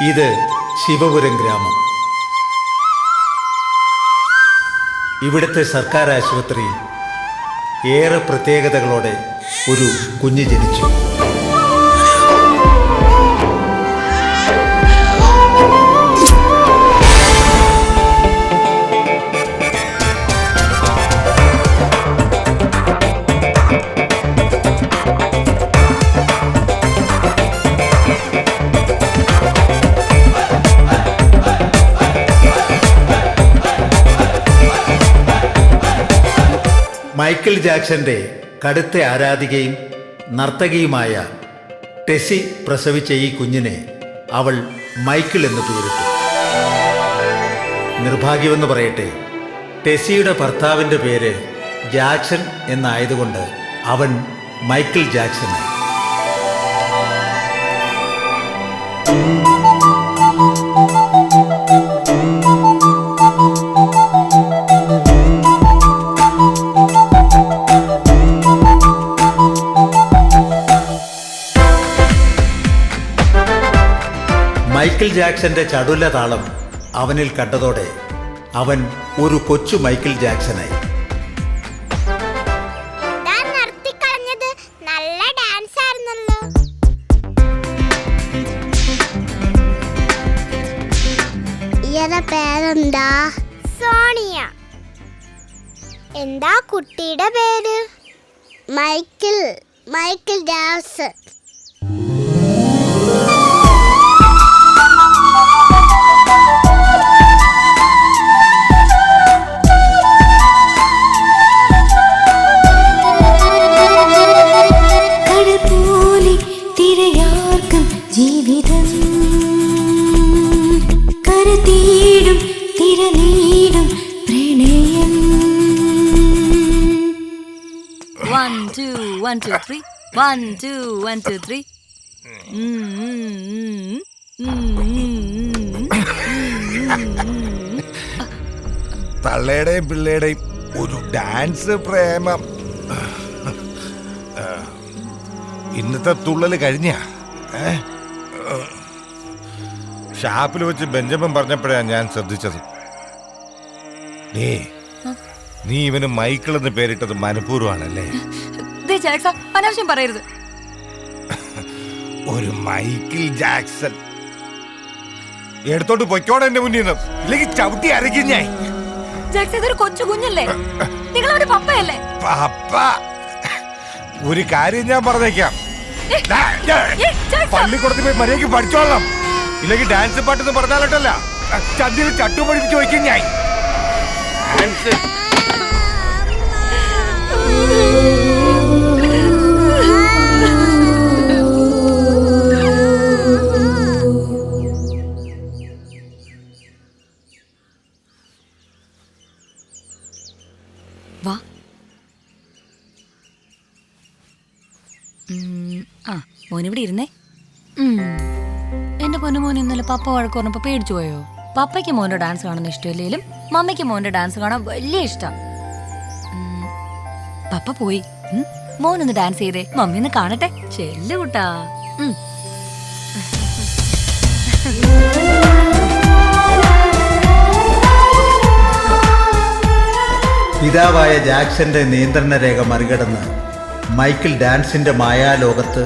ഇത് ശിവപുരം ഗ്രാമം. ഇവിടുത്തെ സർക്കാർ ആശുപത്രിയിൽ ഏറെ പ്രത്യേകതകളോടെ ഒരു കുഞ്ഞ് ജനിച്ചു. മൈക്കിൾ ജാക്സന്റെ കടുത്ത ആരാധികയും നർത്തകിയുമായ ടെസി പ്രസവിച്ച ഈ കുഞ്ഞിനെ അവൾ മൈക്കിൾ എന്ന് പേരിട്ടു. നിർഭാഗ്യമെന്ന് പറയട്ടെ, ടെസിയുടെ ഭർത്താവിൻ്റെ പേര് ജാക്സൺ എന്നായതുകൊണ്ട് അവൻ മൈക്കിൾ ജാക്സനായി. മൈക്കിൾ ജാക്സന്റെ ചടുല താളം അവനിൽ കണ്ടതോടെ അവൻ ഒരു കൊച്ചു മൈക്കിൾ ജാക്സനായി. പേരെന്താ? സോണിയ. എന്താ കുട്ടിയുടെ പേര്? മൈക്കിൾ. Michael Jackson. ജീവിതം കരതീടും തിരനീടും പ്രണയം. 1 2 1 2 3 1 2 1 2 3. തള്ളയുടെയും പിള്ളയുടെയും ഒരു ഡാൻസ് പ്രേമം. ഇന്നത്തെ തുള്ളല് കഴിഞ്ഞ ഷാപ്പിൽ വെച്ച് ബെഞ്ചമിൻ പറഞ്ഞപ്പോഴാണ് ഞാൻ ശ്രദ്ധിച്ചത്. നീ ഇവന് മൈക്കിൾ എന്ന് പേരിട്ടത് മനഃപൂർവ്വമാണല്ലേ? അനാവശ്യം പറയരുത്. ഒരു മൈക്കിൾ ജാക്സൺ എടുത്തോട്ട് പൊയ്ക്കോടെ എന്റെ മുന്നിൽ നിന്ന്, ഇല്ലെങ്കിൽ ചവിട്ടി അരയ്ക്കും ഞാൻ. കൊച്ചു കുഞ്ഞല്ലേ, നിങ്ങളൊരു പപ്പയല്ലേ? പപ്പ, ഒരു കാര്യം ഞാൻ പറഞ്ഞേക്കാം, പള്ളിക്കൂടത്തിൽ പോയി മര്യാദയ്ക്ക് പഠിച്ചോളാം, ഇല്ലെങ്കിൽ ഡാൻസ് പാട്ടെന്ന് പറഞ്ഞാലോട്ടല്ല ചന്തിയിൽ ചട്ടു പഠിപ്പിച്ച് വയ്ക്കും ഞാൻ. വാ. മോനിവിടെ ഇരുന്നേ. എന്റെ പൊന്നുമോൻ ഇന്നലെ പപ്പ വഴക്ക് പറഞ്ഞപ്പോ പേടിച്ചു പോയോ? പപ്പയ്ക്ക് മോന്റെ ഡാൻസ് കാണുന്ന ഇഷ്ടമില്ലേലും മമ്മയ്ക്ക് മോന്റെ ഡാൻസ് കാണാൻ വലിയ ഇഷ്ടം. പപ്പ പോയി, മോനൊന്ന് ഡാൻസ് ചെയ്തേ, മമ്മി ഒന്ന് കാണട്ടെ. ചെല്ലു കൂട്ടാ. പിതാവായ ജാക്സന്റെ നിയന്ത്രണ രേഖ മറികടന്ന് മൈക്കിൾ ഡാൻസിന്റെ മായാലോകത്ത്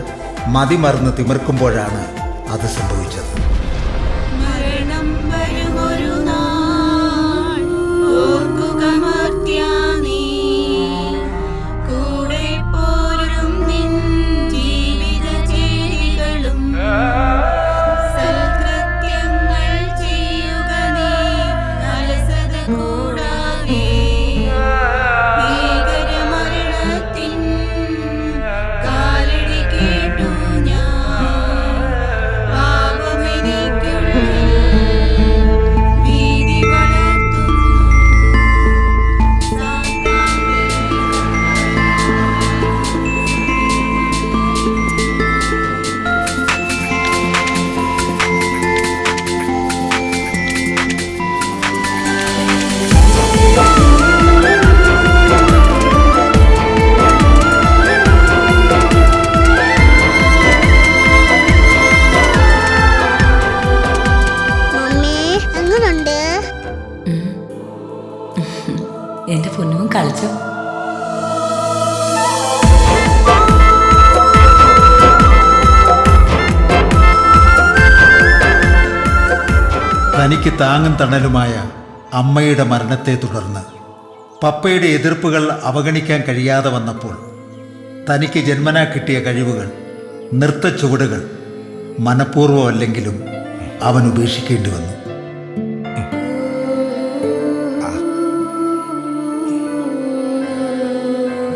മതിമറന്ന് തിമിർക്കുമ്പോഴാണ് അത് സംഭവിച്ചത്. തനിക്ക് താങ്ങും തണലുമായ അമ്മയുടെ മരണത്തെ തുടർന്ന് പപ്പയുടെ എതിർപ്പുകൾ അവഗണിക്കാൻ കഴിയാതെ വന്നപ്പോൾ തനിക്ക് ജന്മനാ കിട്ടിയ കഴിവുകൾ, നൃത്തച്ചുവടുകൾ മനഃപൂർവ്വമല്ലെങ്കിലും അവൻ ഉപേക്ഷിക്കേണ്ടി വന്നു.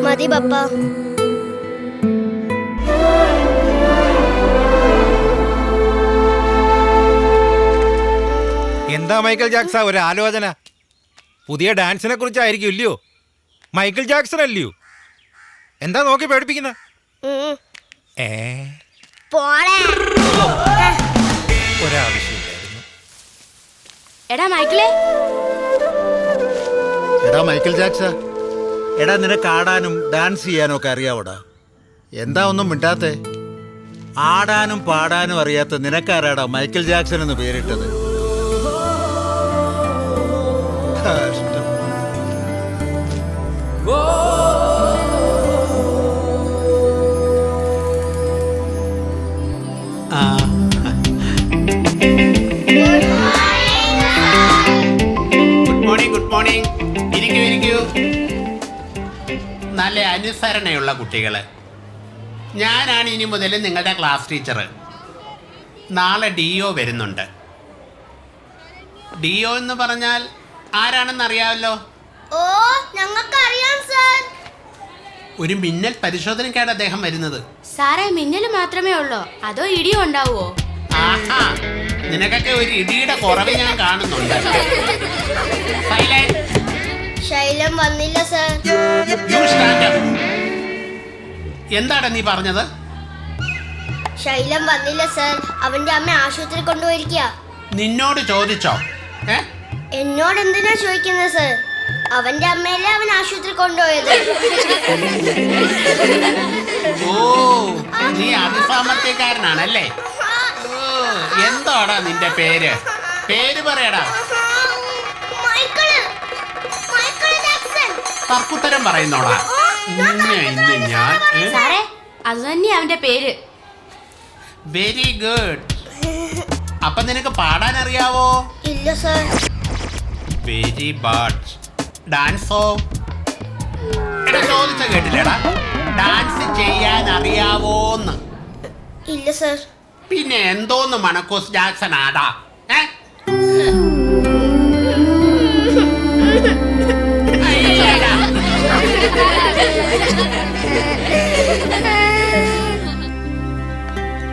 മതി പപ്പ. എന്താ മൈക്കൽ ജാക്സൺ ഒരു ആലോചന? പുതിയ ഡാൻസിനെ കുറിച്ചായിരിക്കും ഇല്ലയോ? മൈക്കൽ ജാക്സൺ അല്ലയോ? എന്താ നോക്കി പേടിപ്പിക്കുന്ന? പോളെ. ഒരാവശ്യമില്ലായിരുന്നു. എടാ മൈക്കിളെ. എടാ മൈക്കിൾ ജാക്സ, എടാ നിനക്ക് ആടാനും ഡാൻസ് ചെയ്യാനും ഒക്കെ അറിയാവോടാ? എന്താ ഒന്നും മിണ്ടാത്തെ? ആടാനും പാടാനും അറിയാത്ത നിനക്കാരാടാ മൈക്കിൾ ജാക്സൺ എന്ന് പേരിട്ടത്? കഷ്ടം. ആ ഗുഡ് മോർണിംഗ്. ഇരിക്കൂ. നല്ല അനുസരണയുള്ള കുട്ടികൾ. ഞാനാണ് ഇനി മുതൽ നിങ്ങളുടെ ക്ലാസ് ടീച്ചർ. നാളെ DO വരുന്നുണ്ട്. DO എന്ന് പറഞ്ഞാൽ ആരാണെന്ന് അറിയാമല്ലോ. ഓ, ഞങ്ങൾക്കറിയാം സർ. ഒരു മിന്നൽ പരിശോധനയ്ക്കാണ് അദ്ദേഹം വരുന്നത്. സാറേ, മിന്നൽ മാത്രമേ ഉള്ളോ അതോ ഇടിയും ഉണ്ടാവോ? ആഹാ, നിനക്കൊക്കെ ഒരു ഇടിയുടെ കുറവ് ഞാൻ കാണുന്നുണ്ട്. ശൈലം വന്നില്ല സർ. എന്താണ് നീ പറഞ്ഞത്? ശൈലം വന്നില്ല സർ. അവന്റെ അമ്മ ആശുപത്രി കൊണ്ടുപോയിരിക്കുക. നിന്നോട് ചോദിച്ചോ? എന്നോട് എന്തിനാ ചോദിക്കുന്നത് സർ? അവന്റെ അമ്മയല്ലേ അവൻ ആശുപത്രി കൊണ്ടുപോയത്. ഓ, നീ അതിസാമർത്ഥ്യക്കാരനാണല്ലേ? ഓ, എന്താടാ നിന്റെ പേര്? പേര് പറയടാ. തർക്കുത്തരം പറയുന്നോടാ. ഇന്ന് ഞാൻ സാറേ, അത് തന്നെയാ അവന്റെ പേര്. Very good. അപ്പൊ നിനക്ക് പാടാൻ അറിയാവോ? ഇല്ല സർ. Very bad. ഡാൻസോ? എടാ ചോദിച്ച കേട്ടില്ലേടാ? ഡാൻസ് ചെയ്യാൻ അറിയാവോന്ന്? ഇല്ല സർ. പിന്നെ എന്തോന്ന് മണക്കോസ് ജാക്സൺ ആടാ?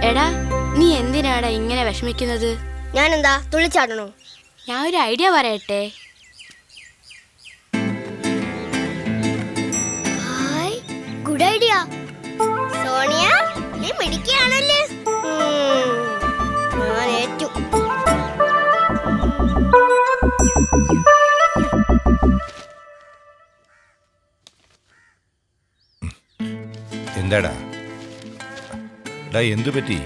എടാ, നീ എന്തിനാടാ ഇങ്ങനെ വിഷമിക്കുന്നത്? ഞാൻ എന്താ തുള്ളിച്ചാടണോ? ഞാൻ ഒരു ഐഡിയ പറയട്ടെ. Good idea. സോണിയ, നീ മിടുക്കിയാണല്ലേ. ഞാൻ ഏറ്റു. എന്താടാ എന്തു പറ്റി?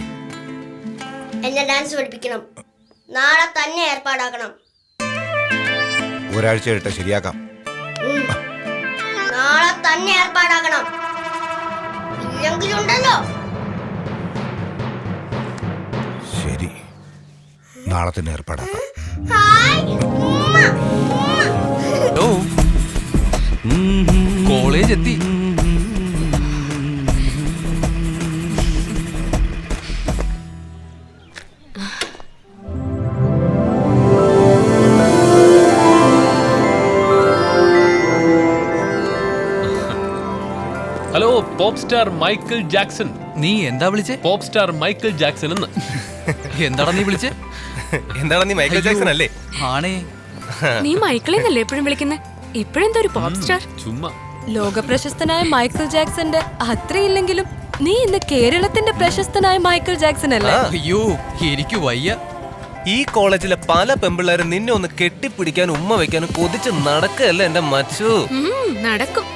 എന്നെ ഡാൻസ് പഠിപ്പിക്കണം. നാളെ തന്നെ ഏർപ്പാടാക്കണം. ഒരാഴ്ച ഇട്ട് ശരിയാക്കാം. നാളെ തന്നെ ഏർപ്പാടാക്കണം. ഇല്ലെങ്കിലുണ്ടല്ലോ. ശരി, നാളെ തന്നെ ഏർപ്പാടാക്കാം. കോളേജ് എത്തി. Hello, pop star Michael Jackson. നീ എന്താ വിളിച്ചേ? പോപ്പ് സ്റ്റാർ മൈക്കിൾ ജാക്സൺ എന്ന്. എന്താടാ നീ വിളിച്ചേ? എന്താണ് നീ മൈക്കിൾ ജാക്സൺ അല്ലേ? ആണേ. നീ മൈക്കിളെന്നല്ലേ എപ്പോഴും വിളിക്കുന്നേ? ഇപ്പോഴെന്താ ഒരു പോപ്പ് സ്റ്റാർ? ചുമ്മാ. ലോക പ്രശസ്തനായ മൈക്കിൾ ജാക്സന്റെ അത്രയില്ലെങ്കിലും നീ ഇന്ന് കേരളത്തിന്റെ പ്രശസ്തനായ മൈക്കിൾ ജാക്സൺ അല്ലേ? അയ്യോ, എനിക്ക് വയ്യ. ഈ കോളേജിലെ പല പെമ്പിള്ളേരും നിന്നെ ഒന്ന് കെട്ടിപ്പിടിക്കാനും ഉമ്മ വെക്കാനും കൊതിച്ച് നടക്കല്ലേ എന്റെ മച്ചു. നടക്കും.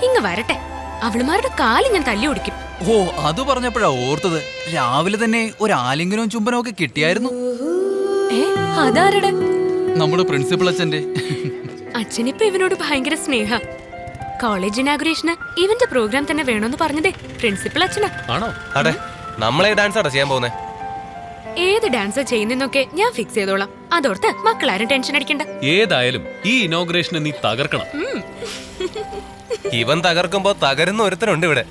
ഇങ്ങ് വരട്ടെ, അവളുമാരുടെ കാല് ഞാൻ തല്ലി ഓടിക്കും. ഓ, അത് പറഞ്ഞപ്പോഴാ ഓർത്തത്. രാവിലെ തന്നെ ഒരു ആലിംഗനവും ചുംബനവും ഒക്കെ കിട്ടിയായിരുന്നു. അതാരുടെ? നമ്മുടെ പ്രിൻസിപ്പൽ അച്ഛന്റെ. അച്ഛനിപ്പോ ഇവനോട് ഭയങ്കര സ്നേഹ. കോളേജ് ഇനാഗുറേഷന് ഇവന്റെ പ്രോഗ്രാം തന്നെ വേണമെന്ന് പറഞ്ഞതേ പ്രിൻസിപ്പൽ അച്ഛനാ. ആണോ? അതെ, നമ്മളെ ഡാൻസ് ആണോ ചെയ്യാൻ പോകുന്നേ? ഏത് ഡാൻസ് ചെയ്യുന്നൊക്കെ ഞാൻ ഫിക്സ് ചെയ്തോളാം. അതോർത്ത് മക്കളാരും ടെൻഷൻ അടിക്കണ്ട. ഏതായാലും ഈ ഇനോഗ്രേഷന് നീ തകർക്കണം. ഇവൻ തകർക്കുമ്പോ തകരുന്ന ഒരുത്തനുണ്ട് ഇവിടെ.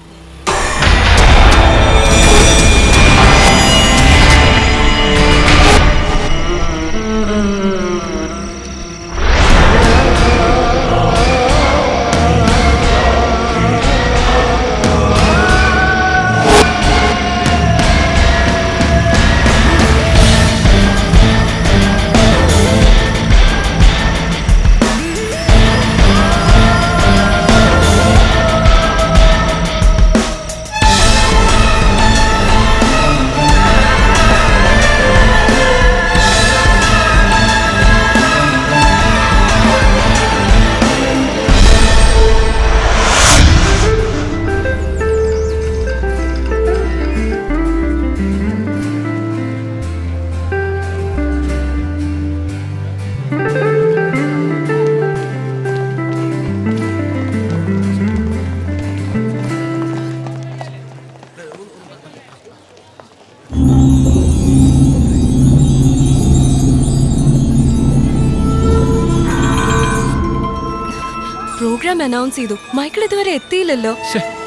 പ്രോഗ്രാം അനൗൺസ് ചെയ്തു. മൈക്കിൾ ഇതുവരെ എത്തിയില്ലല്ലോ.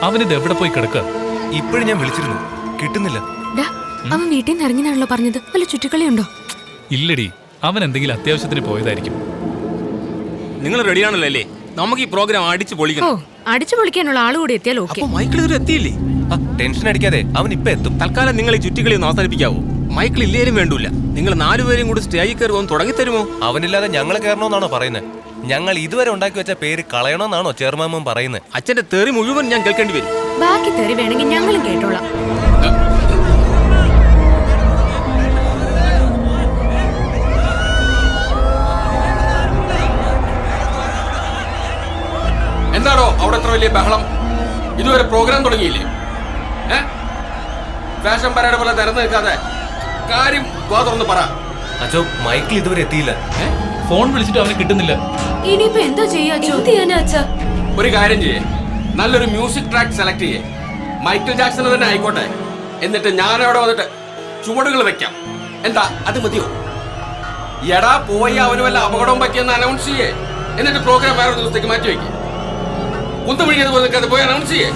അവനിത് എവിടെ പോയി കിടക്ക? ഇപ്പോഴും ഞാൻ വിളിച്ചിരുന്നു, കിട്ടുന്നില്ല. അവൻ വീട്ടിൽ നിന്ന് ഇറങ്ങിനാണല്ലോ പറഞ്ഞത്. വല്ല ചുറ്റിക്കളി ഉണ്ടോ? ഇല്ലടി, അവൻ എന്തെങ്കിലും അത്യാവശ്യത്തിന് പോയതായിരിക്കും. നിങ്ങൾ റെഡിയാണല്ലോ അല്ലേ? നമുക്ക് ഈ പ്രോഗ്രാം അടിച്ചു പൊളിക്കണം. അടിച്ചു പൊളിക്കാനുള്ള ആള് കൂടി എത്തിയാൽ ഓക്കെ. മൈക്കിൾ ഇതുവരെ എത്തിയില്ലേ? ടെൻഷൻ അടിക്കാതെ, അവൻ ഇപ്പൊ എത്തും. തൽക്കാലം നിങ്ങൾ ഈ ചുറ്റിക്കളി ഒന്ന് അവസാനിപ്പിക്കാവോ? മൈക്കിൾ ഇല്ലേലും വേണ്ടൂല. നിങ്ങൾ 4 പേരും കൂടി സ്റ്റേജിൽ കയറി ഒന്ന് തുടങ്ങി തരുമോ? അവനില്ലാതെ ഞങ്ങൾ കയറണമെന്നാണോ പറയുന്നത്? ഞങ്ങൾ ഇതുവരെ ഉണ്ടാക്കി വെച്ച പേര് കളയണമെന്നാണോ ചെയർമാൻ പറയുന്നത്? അച്ഛന്റെ തെറി മുഴുവൻ ഞാൻ കേൾക്കേണ്ടി വരും. ബാക്കി തെറി വേണമെങ്കിൽ ഞങ്ങളും കേട്ടോളാം. എന്താണോ അവിടെ എത്ര വലിയ ബഹളം? ഇതുവരെ പ്രോഗ്രാം തുടങ്ങിയില്ലേ? ഫാഷൻ പരേഡ് പോലെ നിരന്ന് നിൽക്കാതെ കാര്യം തുറന്ന് പറ. അച്ഛോ, മൈക്കിൾ ഇതുവരെ എത്തിയില്ല. ഫോൺ വിളിച്ചിട്ട് അവനെ കിട്ടുന്നില്ല. ഇനിയിപ്പോ എന്താ ചെയ്യാ? ഒരു കാര്യം ചെയ്യേ, നല്ലൊരു മ്യൂസിക് ട്രാക്ക് സെലക്ട് ചെയ്യേ. മൈക്കിൾ ജാക്സൺ തന്നെ ആയിക്കോട്ടെ. എന്നിട്ട് ഞാൻ അവിടെ വന്നിട്ട് ചുവടുകൾ വെക്കാം. എന്താ, അത് മതിയോ? എടാ പോയി അവന് വല്ല അപകടവും പറ്റിയെന്ന് അനൗൺസ് ചെയ്യേ. എന്നിട്ട് പ്രോഗ്രാം വേറെ ദിവസത്തേക്ക് മാറ്റി വയ്ക്കേ. കുന്തം പിടിക്കാതെ പോലെ നിൽക്കാതെ പോയി അനൗൺസ് ചെയ്യേ.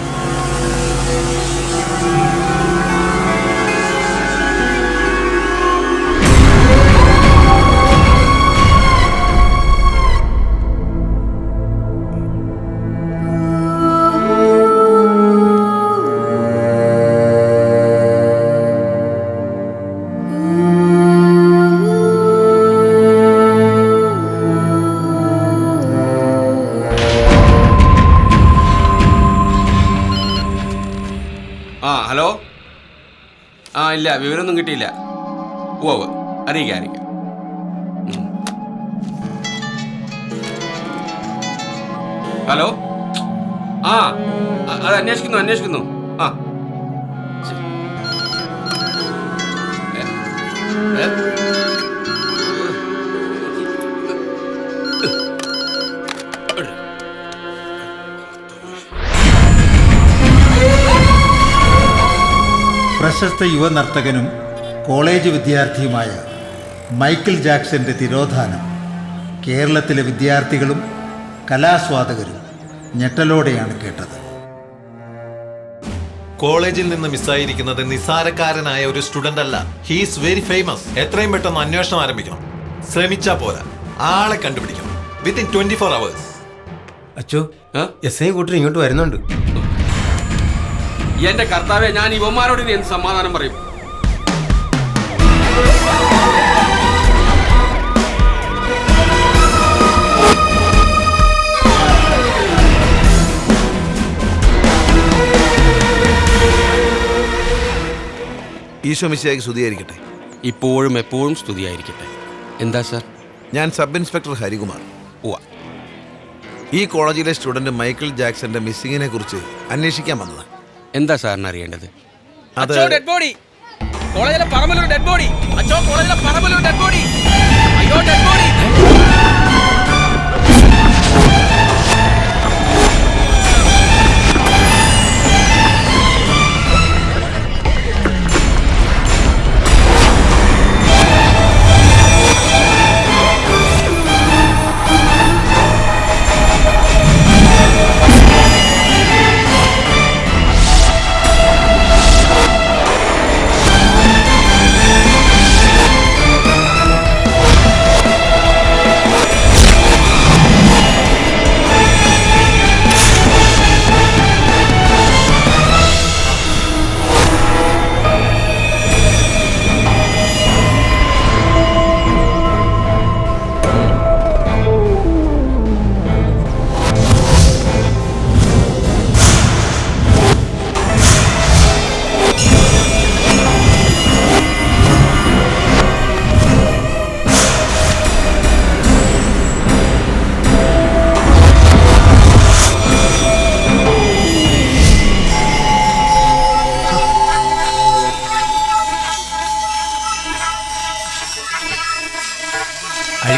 ഹലോ. ഇല്ല, വിവരമൊന്നും കിട്ടിയില്ല. അറിയിക്കാം. ഹലോ. അത് അന്വേഷിക്കുന്നു. പ്രശസ്ത യുവനർത്തകനും കോളേജ് വിദ്യാർത്ഥിയുമായ മൈക്കിൾ ജാക്സന്റെ തിരോധാനം കേരളത്തിലെ വിദ്യാർത്ഥികളും കലാസ്വാദകരും ഞെട്ടലോടെയാണ് കേട്ടത്. കോളേജിൽ നിന്ന് മിസ്സായിരിക്കുന്നത് നിസ്സാരക്കാരനായ ഒരു സ്റ്റുഡന്റ് അല്ല. He's very famous. എത്രയും പെട്ടെന്ന് അന്വേഷണം ആരംഭിക്കണം. ശ്രമിച്ചാ പോരാ, ആളെ കണ്ടുപിടിക്കണം. Within 24 hours. അച്ചോ, എസ്ഐ കൂട്ടർ ഇങ്ങോട്ട് വരുന്നുണ്ട്. എന്റെ കർത്താവേ, ഞാൻ ഇവന്മാരോട് ഇനി എന്ത് സമാധാനം പറയും? ഈശോ മിശിഹായ്ക്ക് സ്തുതിയായിരിക്കട്ടെ. ഇപ്പോഴും എപ്പോഴും സ്തുതിയായിരിക്കട്ടെ. എന്താ സാർ? ഞാൻ സബ് ഇൻസ്പെക്ടർ ഹരികുമാർ. ഈ കോളേജിലെ സ്റ്റുഡന്റ് മൈക്കിൾ ജാക്സന്റെ മിസ്സിങ്ങിനെ കുറിച്ച് അന്വേഷിക്കാൻ വന്നത്. എന്താ സാറിന് അറിയേണ്ടത്? ഡെഡ് ബോഡി കോളേജിലെ പറമ്പിലൊരു ഡെഡ് ബോഡി. കോളേജിലെ പറമ്പിലൊരു ഡെഡ് ബോഡി. അയ്യോ, ഡെഡ് ബോഡി.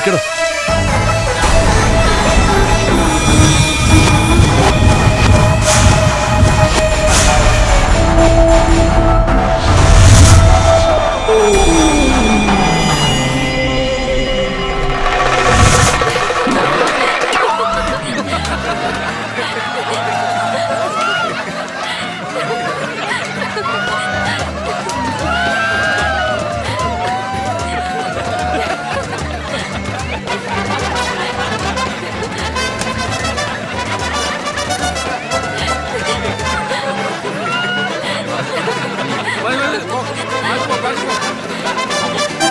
നിൽക്കടോ